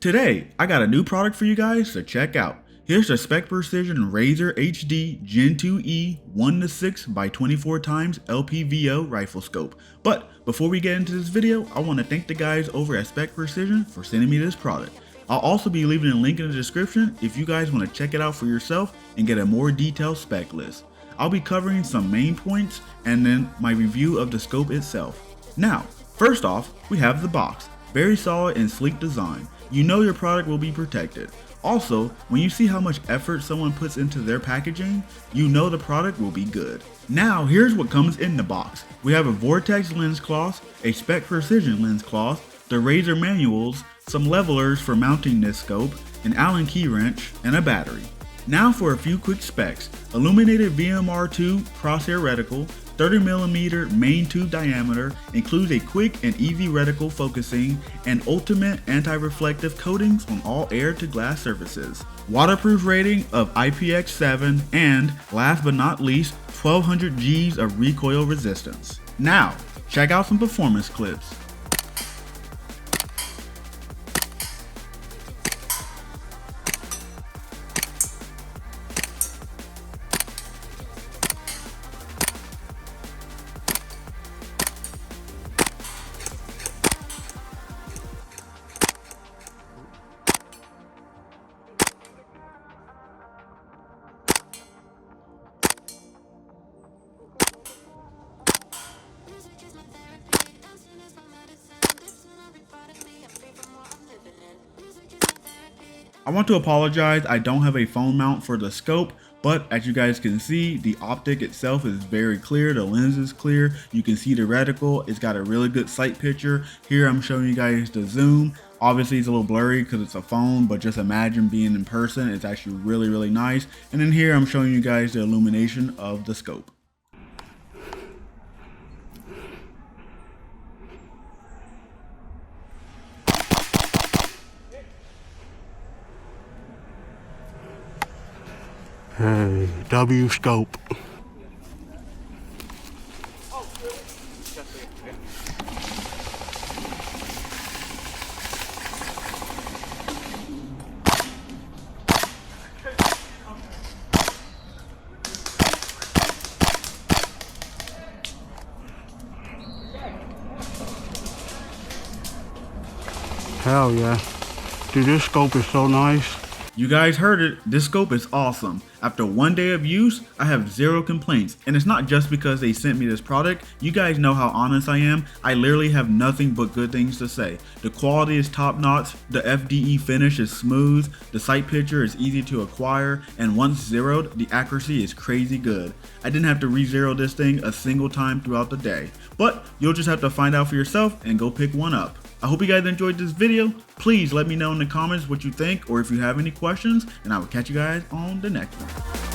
Today, I got a new product for you guys to check out. Here's the Specprecision Razor HD Gen 2E 1:6 by 24 times LPVO Riflescope. But before we get into this video, I want to thank the guys over at Specprecision for sending me this product. I'll also be leaving a link in the description if you guys want to check it out for yourself and get a more detailed spec list. I'll be covering some main points and then my review of the scope itself. Now, first off, we have the box. Very solid and sleek design. You know your product will be protected. Also, when you see how much effort someone puts into their packaging, you know the product will be good. Now, here's what comes in the box. We have a Vortex lens cloth, a Specprecision lens cloth, the Razor manuals, some levelers for mounting this scope, an Allen key wrench, and a battery. Now for a few quick specs. Illuminated VMR2 crosshair reticle, 30mm main tube diameter, includes a quick and easy reticle focusing, and ultimate anti-reflective coatings on all air to glass surfaces. Waterproof rating of IPX7, and last but not least, 1200 Gs of recoil resistance. Now, check out some performance clips. I want to apologize, I don't have a phone mount for the scope, but as you guys can see, the optic itself is very clear, the lens is clear, you can see the reticle, it's got a really good sight picture. Here I'm showing you guys the zoom. Obviously it's a little blurry because it's a phone, but just imagine being in person, it's actually really nice. And then here I'm showing you guys the illumination of the scope. Hey, W scope. Hell yeah. Dude, this scope is so nice. You guys heard it, this scope is awesome. After one day of use, I have zero complaints. And it's not just because they sent me this product. You guys know how honest I am. I literally have nothing but good things to say. The quality is top notch, the FDE finish is smooth, the sight picture is easy to acquire, and once zeroed, the accuracy is crazy good. I didn't have to re-zero this thing a single time throughout the day. But you'll just have to find out for yourself and go pick one up. I hope you guys enjoyed this video. Please let me know in the comments what you think or if you have any questions, and I will catch you guys on the next one.